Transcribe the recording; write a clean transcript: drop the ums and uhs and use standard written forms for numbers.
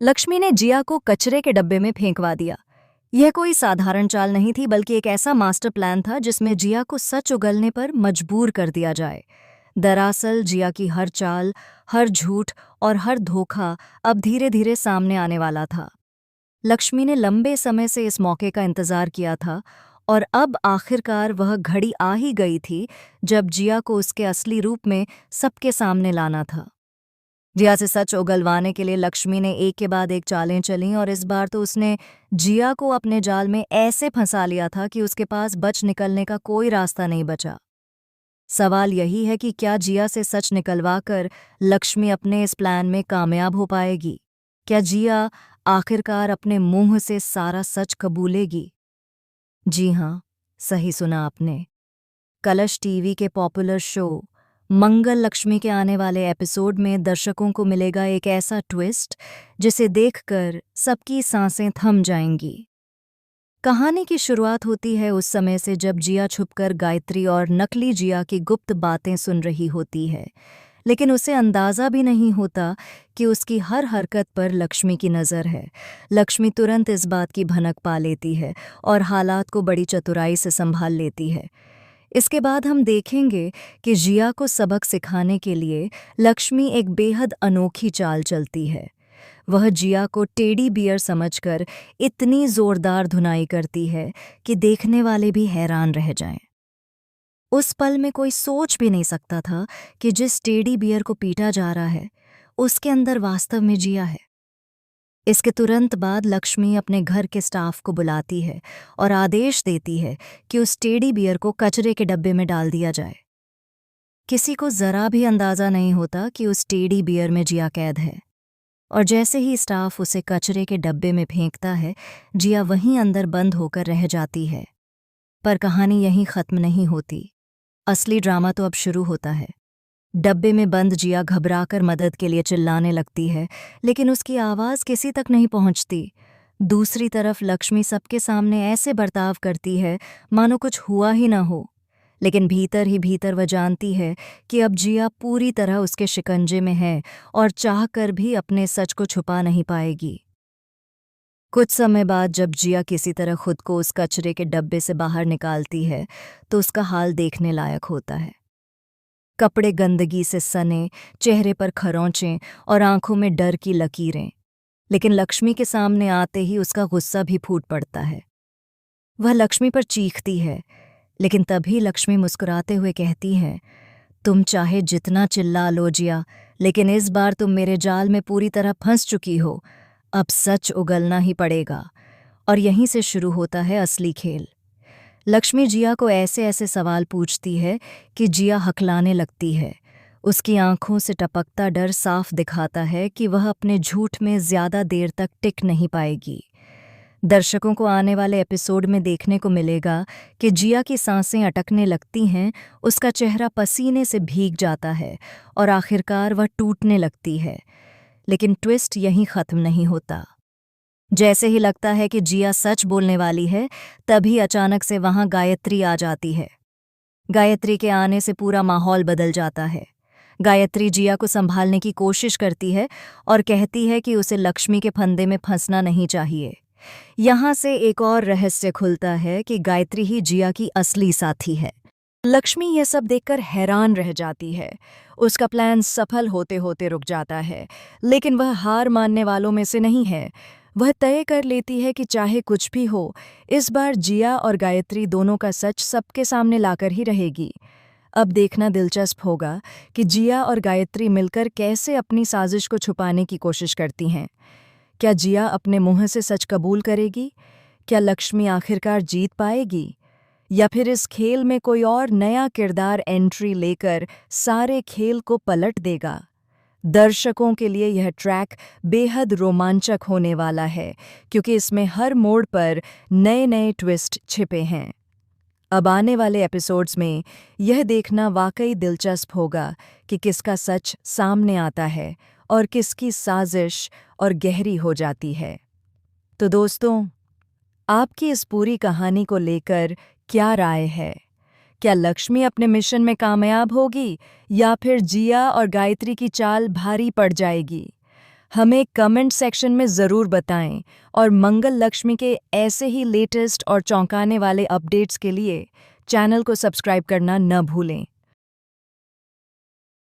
लक्ष्मी ने जिया को कचरे के डब्बे में फेंकवा दिया। यह कोई साधारण चाल नहीं थी, बल्कि एक ऐसा मास्टर प्लान था जिसमें जिया को सच उगलने पर मजबूर कर दिया जाए। दरअसल जिया की हर चाल, हर झूठ और हर धोखा अब धीरे धीरे सामने आने वाला था। लक्ष्मी ने लंबे समय से इस मौके का इंतजार किया था, और अब आखिरकार वह घड़ी आ ही गई थी जब जिया को उसके असली रूप में सबके सामने लाना था। जिया से सच उगलवाने के लिए लक्ष्मी ने एक के बाद एक चालें चलीं, और इस बार तो उसने जिया को अपने जाल में ऐसे फंसा लिया था कि उसके पास बच निकलने का कोई रास्ता नहीं बचा। सवाल यही है कि क्या जिया से सच निकलवा कर लक्ष्मी अपने इस प्लान में कामयाब हो पाएगी? क्या जिया आखिरकार अपने मुंह से सारा सच कबूलेगी? जी हाँ, सही सुना आपने। कलश टीवी के पॉपुलर शो मंगल लक्ष्मी के आने वाले एपिसोड में दर्शकों को मिलेगा एक ऐसा ट्विस्ट जिसे देखकर सबकी सांसें थम जाएंगी। कहानी की शुरुआत होती है उस समय से जब जिया छुपकर गायत्री और नकली जिया की गुप्त बातें सुन रही होती है, लेकिन उसे अंदाज़ा भी नहीं होता कि उसकी हर हरकत पर लक्ष्मी की नज़र है। लक्ष्मी तुरंत इस बात की भनक पा लेती है और हालात को बड़ी चतुराई से संभाल लेती है। इसके बाद हम देखेंगे कि जिया को सबक सिखाने के लिए लक्ष्मी एक बेहद अनोखी चाल चलती है। वह जिया को टेडी बियर समझकर इतनी जोरदार धुनाई करती है कि देखने वाले भी हैरान रह जाएं। उस पल में कोई सोच भी नहीं सकता था कि जिस टेडी बियर को पीटा जा रहा है, उसके अंदर वास्तव में जिया है। इसके तुरंत बाद लक्ष्मी अपने घर के स्टाफ को बुलाती है और आदेश देती है कि उस टेडी बियर को कचरे के डब्बे में डाल दिया जाए। किसी को जरा भी अंदाजा नहीं होता कि उस टेडी बियर में जिया कैद है, और जैसे ही स्टाफ उसे कचरे के डब्बे में फेंकता है, जिया वहीं अंदर बंद होकर रह जाती है। पर कहानी यहीं खत्म नहीं होती। असली ड्रामा तो अब शुरू होता है। डब्बे में बंद जिया घबराकर मदद के लिए चिल्लाने लगती है, लेकिन उसकी आवाज़ किसी तक नहीं पहुंचती। दूसरी तरफ लक्ष्मी सबके सामने ऐसे बर्ताव करती है मानो कुछ हुआ ही ना हो, लेकिन भीतर ही भीतर वह जानती है कि अब जिया पूरी तरह उसके शिकंजे में है और चाहकर भी अपने सच को छुपा नहीं पाएगी। कुछ समय बाद जब जिया किसी तरह खुद को उस कचरे के डब्बे से बाहर निकालती है, तो उसका हाल देखने लायक होता है। कपड़े गंदगी से सने, चेहरे पर खरोंचें और आंखों में डर की लकीरें। लेकिन लक्ष्मी के सामने आते ही उसका गुस्सा भी फूट पड़ता है। वह लक्ष्मी पर चीखती है, लेकिन तभी लक्ष्मी मुस्कुराते हुए कहती है, तुम चाहे जितना चिल्ला लो जिया, लेकिन इस बार तुम मेरे जाल में पूरी तरह फंस चुकी हो। अब सच उगलना ही पड़ेगा। और यहीं से शुरू होता है असली खेल। लक्ष्मी जिया को ऐसे ऐसे सवाल पूछती है कि जिया हकलाने लगती है। उसकी आंखों से टपकता डर साफ दिखाता है कि वह अपने झूठ में ज्यादा देर तक टिक नहीं पाएगी। दर्शकों को आने वाले एपिसोड में देखने को मिलेगा कि जिया की सांसें अटकने लगती हैं, उसका चेहरा पसीने से भीग जाता है और आखिरकार वह टूटने लगती है। लेकिन ट्विस्ट यहीं खत्म नहीं होता। जैसे ही लगता है कि जिया सच बोलने वाली है, तभी अचानक से वहां गायत्री आ जाती है। गायत्री के आने से पूरा माहौल बदल जाता है। गायत्री जिया को संभालने की कोशिश करती है और कहती है कि उसे लक्ष्मी के फंदे में फंसना नहीं चाहिए। यहाँ से एक और रहस्य खुलता है कि गायत्री ही जिया की असली साथी है। लक्ष्मी यह सब देखकर हैरान रह जाती है। उसका प्लान सफल होते होते रुक जाता है, लेकिन वह हार मानने वालों में से नहीं है। वह तय कर लेती है कि चाहे कुछ भी हो, इस बार जिया और गायत्री दोनों का सच सबके सामने लाकर ही रहेगी। अब देखना दिलचस्प होगा कि जिया और गायत्री मिलकर कैसे अपनी साजिश को छुपाने की कोशिश करती हैं। क्या जिया अपने मुंह से सच कबूल करेगी? क्या लक्ष्मी आखिरकार जीत पाएगी? या फिर इस खेल में कोई और नया किरदार एंट्री लेकर सारे खेल को पलट देगा? दर्शकों के लिए यह ट्रैक बेहद रोमांचक होने वाला है, क्योंकि इसमें हर मोड़ पर नए नए ट्विस्ट छिपे हैं। अब आने वाले एपिसोड्स में यह देखना वाकई दिलचस्प होगा कि किसका सच सामने आता है और किसकी साजिश और गहरी हो जाती है। तो दोस्तों, आपकी इस पूरी कहानी को लेकर क्या राय है? क्या लक्ष्मी अपने मिशन में कामयाब होगी, या फिर जिया और गायत्री की चाल भारी पड़ जाएगी? हमें कमेंट सेक्शन में ज़रूर बताएं और मंगल लक्ष्मी के ऐसे ही लेटेस्ट और चौंकाने वाले अपडेट्स के लिए चैनल को सब्सक्राइब करना न भूलें।